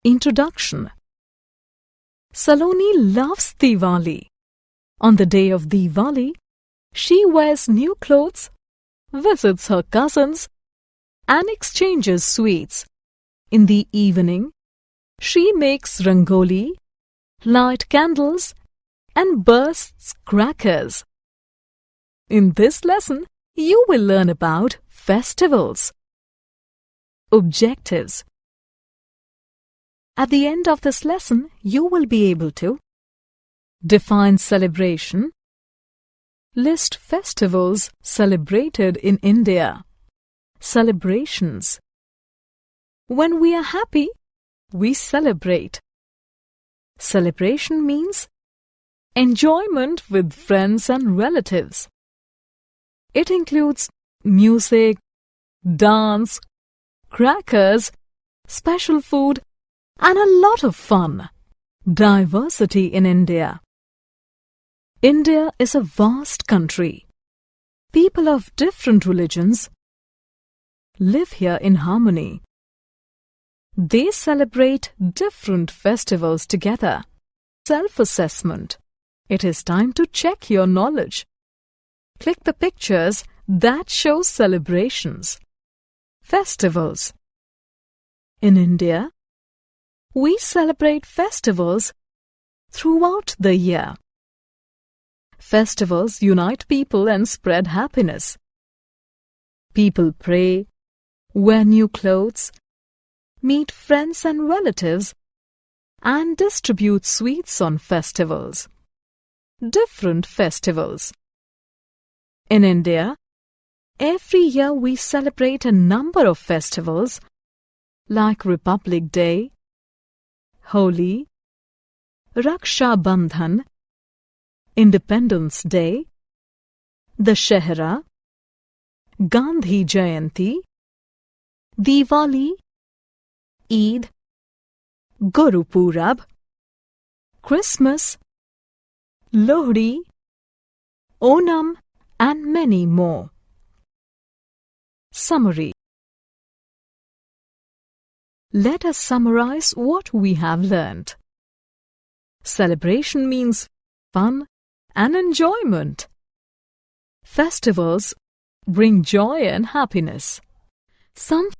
Introduction. Saloni loves Diwali. On the day of Diwali, she wears new clothes, visits her cousins, and exchanges sweets. In the evening, she makes rangoli, light candles, and bursts crackers. In this lesson, you will learn about festivals. Objectives. At the end of this lesson, you will be able to define celebration, list festivals celebrated in India, celebrations. When we are happy, we celebrate. Celebration means enjoyment with friends and relatives. It includes music, dance, crackers, special food, and a lot of fun. Diversity in India. India is a vast country. People of different religions live here in harmony. They celebrate different festivals together. Self-assessment. It is time to check your knowledge. Click the pictures that show celebrations. Festivals. In India, we celebrate festivals throughout the year. Festivals unite people and spread happiness. People pray, wear new clothes, meet friends and relatives, and distribute sweets on festivals. Different festivals. In India, every year we celebrate a number of festivals like Republic Day, Holi, Raksha Bandhan, Independence Day, Dussehra, Gandhi Jayanti, Diwali, Eid, Guru Purab, Christmas, Lohri, Onam, and many more. Summary. Let us summarize what we have learned. Celebration means fun and enjoyment. Festivals bring joy and happiness. Some